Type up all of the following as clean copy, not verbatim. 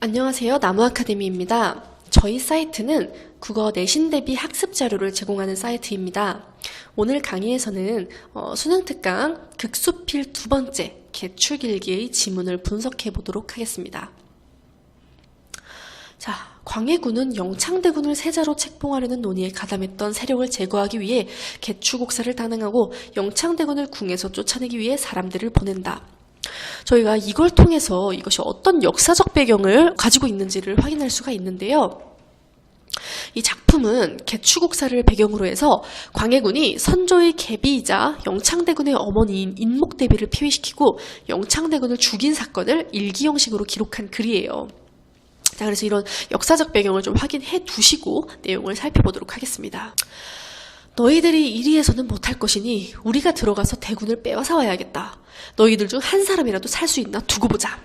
안녕하세요. 나무아카데미입니다. 저희 사이트는 국어 내신 대비 학습 자료를 제공하는 사이트입니다. 오늘 강의에서는 수능 특강 극수필 2번째 개출길기의 지문을 분석해 보도록 하겠습니다. 자, 광해군은 영창대군을 세자로 책봉하려는 논의에 가담했던 세력을 제거하기 위해 개추곡사를 단행하고 영창대군을 궁에서 쫓아내기 위해 사람들을 보낸다. 저희가 이걸 통해서 이것이 어떤 역사적 배경을 가지고 있는지를 확인할 수가 있는데요. 이 작품은 개추곡사를 배경으로 해서 광해군이 선조의 계비이자 영창대군의 어머니인 인목대비를 폐위시키고 영창대군을 죽인 사건을 일기 형식으로 기록한 글이에요. 자, 그래서 이런 역사적 배경을 좀 확인해 두시고 내용을 살펴보도록 하겠습니다. 너희들이 이리에서는 못할 것이니 우리가 들어가서 대군을 빼앗아 와야겠다. 너희들 중 한 사람이라도 살 수 있나 두고 보자.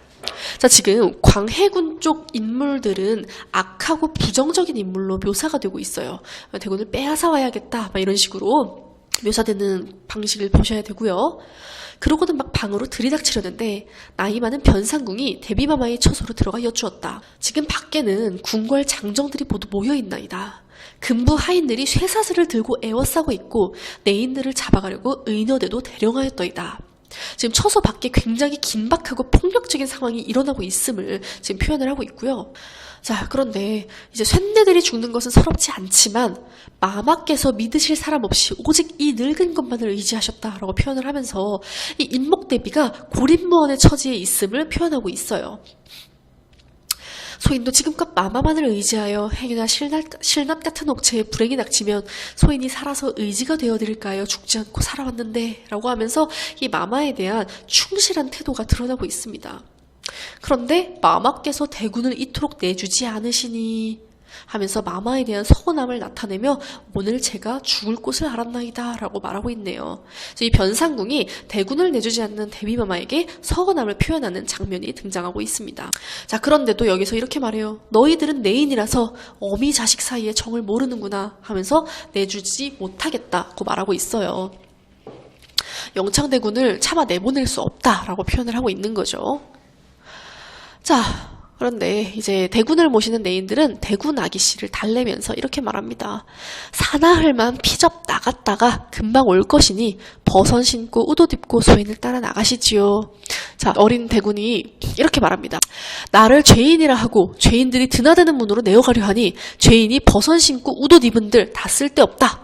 자, 지금 광해군 쪽 인물들은 악하고 부정적인 인물로 묘사가 되고 있어요. 대군을 빼앗아 와야겠다. 막 이런 식으로 묘사되는 방식을 보셔야 되고요. 그러고는 막 방으로 들이닥치려는데 나이 많은 변상궁이 대비마마의 처소로 들어가 여쭈었다. 지금 밖에는 궁궐 장정들이 모두 모여있나이다. 금부 하인들이 쇠사슬을 들고 에워싸고 있고 내인들을 잡아가려고 의너대도 대령하였더이다. 지금 처소 밖에 굉장히 긴박하고 폭력적인 상황이 일어나고 있음을 지금 표현을 하고 있고요. 자, 그런데 이제 쇳내들이 죽는 것은 서럽지 않지만 마마께서 믿으실 사람 없이 오직 이 늙은 것만을 의지하셨다라고 표현을 하면서 이 인목대비가 고립무원의 처지에 있음을 표현하고 있어요. 소인도 지금껏 마마만을 의지하여 행여나 실낫 같은 옥체에 불행이 닥치면 소인이 살아서 의지가 되어드릴까요? 죽지 않고 살아왔는데 라고 하면서 이 마마에 대한 충실한 태도가 드러나고 있습니다. 그런데 마마께서 대군을 이토록 내주지 않으시니 하면서 마마에 대한 서운함을 나타내며 오늘 제가 죽을 곳을 알았나이다 라고 말하고 있네요. 이 변상궁이 대군을 내주지 않는 대비마마에게 서운함을 표현하는 장면이 등장하고 있습니다. 자, 그런데도 여기서 이렇게 말해요. 너희들은 내인이라서 어미 자식 사이에 정을 모르는구나 하면서 내주지 못하겠다고 말하고 있어요. 영창대군을 차마 내보낼 수 없다라고 표현을 하고 있는 거죠. 자, 그런데 이제 대군을 모시는 내인들은 대군 아기씨를 달래면서 이렇게 말합니다. 사나흘만 피접 나갔다가 금방 올 것이니 버선 신고 우옷 입고 소인을 따라 나가시지요. 자, 어린 대군이 이렇게 말합니다. 나를 죄인이라 하고 죄인들이 드나드는 문으로 내어가려 하니 죄인이 버선 신고 우옷 입은들 다 쓸데없다.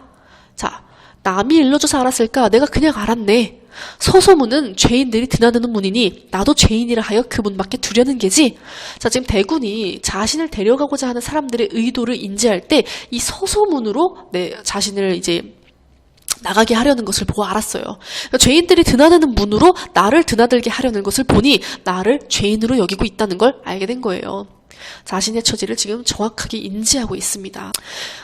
자, 남이 일러줘서 알았을까? 내가 그냥 알았네. 서소문은 죄인들이 드나드는 문이니 나도 죄인이라 하여 그 문 밖에 두려는 게지. 자, 지금 대군이 자신을 데려가고자 하는 사람들의 의도를 인지할 때 이 서소문으로 내 자신을 이제 나가게 하려는 것을 보고 알았어요. 그러니까 죄인들이 드나드는 문으로 나를 드나들게 하려는 것을 보니 나를 죄인으로 여기고 있다는 걸 알게 된 거예요. 자신의 처지를 지금 정확하게 인지하고 있습니다.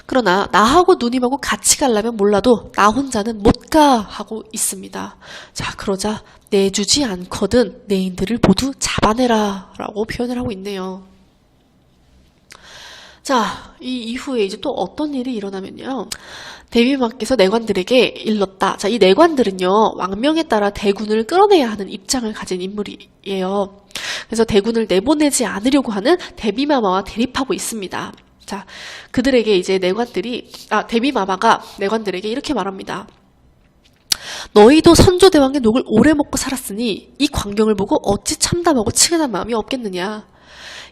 그러나 나하고 누님하고 같이 가려면 몰라도 나 혼자는 못 가 하고 있습니다. 자, 그러자 내주지 않거든 내인들을 모두 잡아내라 라고 표현을 하고 있네요. 자, 이 이후에 이제 또 어떤 일이 일어나면요. 대비마마께서 내관들에게 일렀다. 자, 이 내관들은요, 왕명에 따라 대군을 끌어내야 하는 입장을 가진 인물이에요. 그래서 대군을 내보내지 않으려고 하는 대비마마와 대립하고 있습니다. 자, 그들에게 이제 대비마마가 내관들에게 이렇게 말합니다. 너희도 선조대왕의 녹을 오래 먹고 살았으니 이 광경을 보고 어찌 참담하고 측은한 마음이 없겠느냐.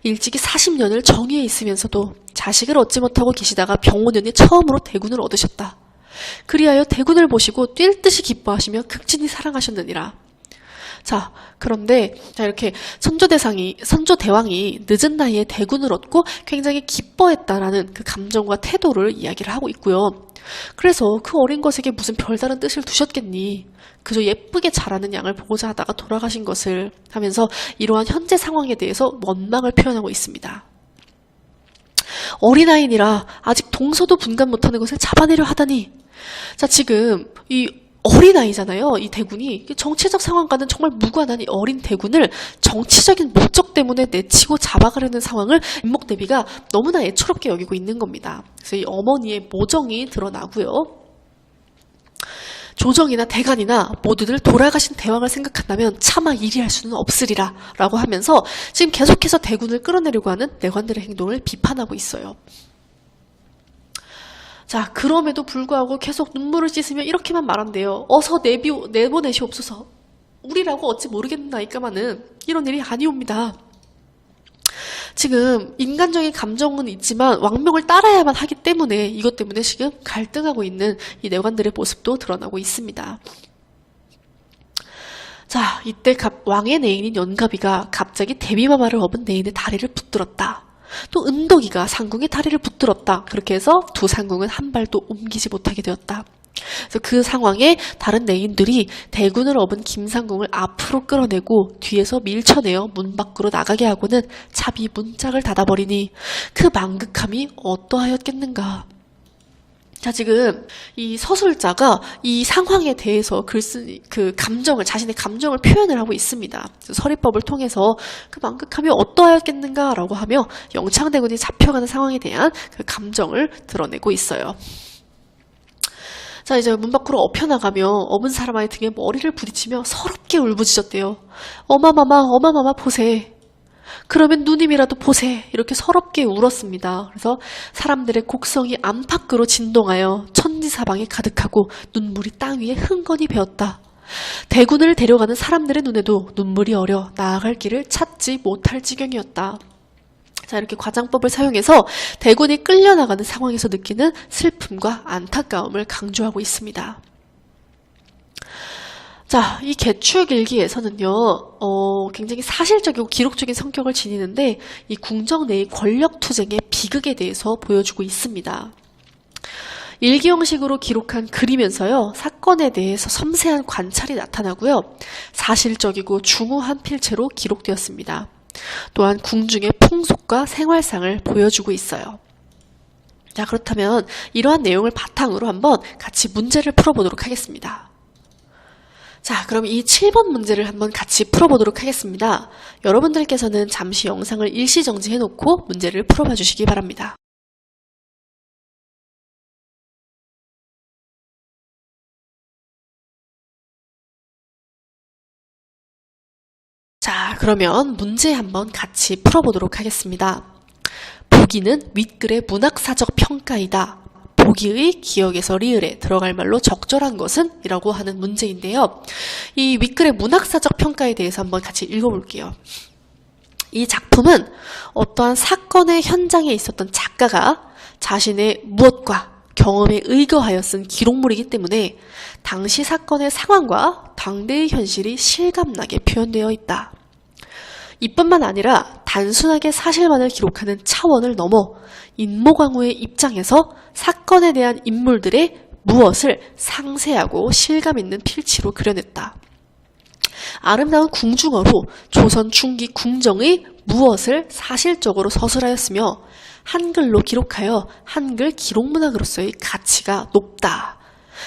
일찍이 40년을 정의에 있으면서도 자식을 얻지 못하고 계시다가 병오년에 처음으로 대군을 얻으셨다. 그리하여 대군을 보시고 뛸 듯이 기뻐하시며 극진히 사랑하셨느니라. 자, 그런데 이렇게 선조대왕이 늦은 나이에 대군을 얻고 굉장히 기뻐했다라는 그 감정과 태도를 이야기를 하고 있고요. 그래서 그 어린 것에게 무슨 별다른 뜻을 두셨겠니? 그저 예쁘게 자라는 양을 보고자 하다가 돌아가신 것을 하면서 이러한 현재 상황에 대해서 원망을 표현하고 있습니다. 어린아이니라 아직 동서도 분간 못하는 것을 잡아내려 하다니. 자, 지금 이 어린아이잖아요. 이 대군이 정치적 상황과는 정말 무관한 이 어린 대군을 정치적인 목적 때문에 내치고 잡아가려는 상황을 인목대비가 너무나 애처롭게 여기고 있는 겁니다. 그래서 이 어머니의 모정이 드러나고요. 조정이나 대간이나 모두들 돌아가신 대왕을 생각한다면 차마 이리할 수는 없으리라 라고 하면서 지금 계속해서 대군을 끌어내려고 하는 내관들의 행동을 비판하고 있어요. 자, 그럼에도 불구하고 계속 눈물을 씻으며 이렇게만 말한대요. 어서 내보내시옵소서. 우리라고 어찌 모르겠나이까마는 이런 일이 아니옵니다. 지금 인간적인 감정은 있지만 왕명을 따라야만 하기 때문에 이것 때문에 지금 갈등하고 있는 이 내관들의 모습도 드러나고 있습니다. 자, 이때 왕의 내인인 연가비가 갑자기 대비마마를 업은 내인의 다리를 붙들었다. 또 은덕이가 상궁의 다리를 붙들었다. 그렇게 해서 두 상궁은 한 발도 옮기지 못하게 되었다. 그래서 그 상황에 다른 내인들이 대군을 업은 김상궁을 앞으로 끌어내고 뒤에서 밀쳐내어 문 밖으로 나가게 하고는 차비 문짝을 닫아버리니 그 망극함이 어떠하였겠는가. 자, 지금 이 서술자가 이 상황에 대해서 자신의 감정을 표현을 하고 있습니다. 서리법을 통해서 그 망극함이 어떠하였겠는가라고 하며 영창대군이 잡혀가는 상황에 대한 그 감정을 드러내고 있어요. 자, 이제 문 밖으로 업혀나가며 업은 사람의 등에 머리를 부딪히며 서럽게 울부짖었대요. 어마마마 보세. 그러면 누님이라도 보세. 이렇게 서럽게 울었습니다. 그래서 사람들의 곡성이 안팎으로 진동하여 천지사방에 가득하고 눈물이 땅 위에 흥건히 배었다. 대군을 데려가는 사람들의 눈에도 눈물이 어려 나아갈 길을 찾지 못할 지경이었다. 자, 이렇게 과장법을 사용해서 대군이 끌려나가는 상황에서 느끼는 슬픔과 안타까움을 강조하고 있습니다. 자, 이 개축일기에서는요, 굉장히 사실적이고 기록적인 성격을 지니는데 이 궁정 내의 권력투쟁의 비극에 대해서 보여주고 있습니다. 일기 형식으로 기록한 글이면서요, 사건에 대해서 섬세한 관찰이 나타나고요, 사실적이고 중후한 필체로 기록되었습니다. 또한 궁중의 풍속과 생활상을 보여주고 있어요. 자, 그렇다면 이러한 내용을 바탕으로 한번 같이 문제를 풀어보도록 하겠습니다. 자, 그럼 이 7번 문제를 한번 같이 풀어보도록 하겠습니다. 여러분들께서는 잠시 영상을 일시정지해놓고 문제를 풀어봐 주시기 바랍니다. 자, 그러면 문제 한번 같이 풀어보도록 하겠습니다. 보기는 윗글의 문학사적 평가이다. 보기의 기역에서 리을에 들어갈 말로 적절한 것은? 이라고 하는 문제인데요. 이 윗글의 문학사적 평가에 대해서 한번 같이 읽어볼게요. 이 작품은 어떠한 사건의 현장에 있었던 작가가 자신의 무엇과 경험에 의거하여 쓴 기록물이기 때문에 당시 사건의 상황과 당대의 현실이 실감나게 표현되어 있다. 이뿐만 아니라 단순하게 사실만을 기록하는 차원을 넘어 인모광호의 입장에서 사건에 대한 인물들의 무엇을 상세하고 실감 있는 필치로 그려냈다. 아름다운 궁중어로 조선 중기 궁정의 무엇을 사실적으로 서술하였으며 한글로 기록하여 한글 기록문학으로서의 가치가 높다.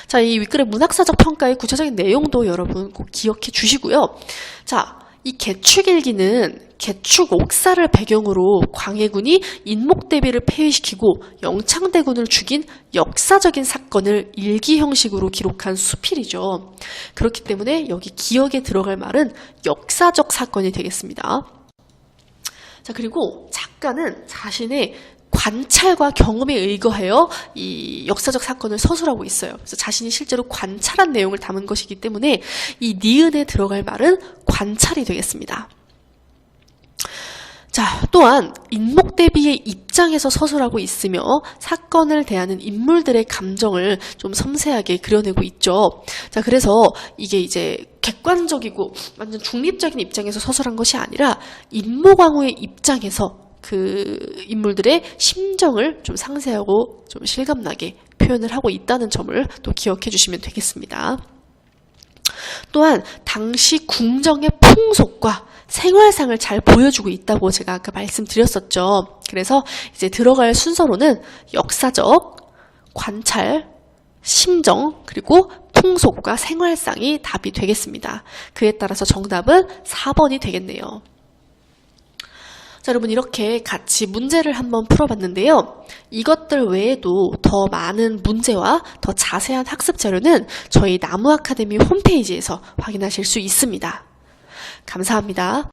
자, 이 윗글의 문학사적 평가의 구체적인 내용도 여러분 꼭 기억해 주시고요. 자, 이 개축일기는 개축옥사를 배경으로 광해군이 인목대비를 폐위시키고 영창대군을 죽인 역사적인 사건을 일기 형식으로 기록한 수필이죠. 그렇기 때문에 여기 기역에 들어갈 말은 역사적 사건이 되겠습니다. 자, 그리고 작가는 자신의 관찰과 경험에 의거하여 이 역사적 사건을 서술하고 있어요. 그래서 자신이 실제로 관찰한 내용을 담은 것이기 때문에 이 니은에 들어갈 말은 관찰이 되겠습니다. 자, 또한 인목대비의 입장에서 서술하고 있으며 사건을 대하는 인물들의 감정을 좀 섬세하게 그려내고 있죠. 자, 그래서 이게 이제 객관적이고 완전 중립적인 입장에서 서술한 것이 아니라 인모광호의 입장에서 그 인물들의 심정을 좀 상세하고 좀 실감나게 표현을 하고 있다는 점을 또 기억해 주시면 되겠습니다. 또한 당시 궁정의 풍속과 생활상을 잘 보여주고 있다고 제가 아까 말씀드렸었죠. 그래서 이제 들어갈 순서로는 역사적, 관찰, 심정, 그리고 풍속과 생활상이 답이 되겠습니다. 그에 따라서 정답은 4번이 되겠네요. 자, 여러분 이렇게 같이 문제를 한번 풀어봤는데요. 이것들 외에도 더 많은 문제와 더 자세한 학습 자료는 저희 나무 아카데미 홈페이지에서 확인하실 수 있습니다. 감사합니다.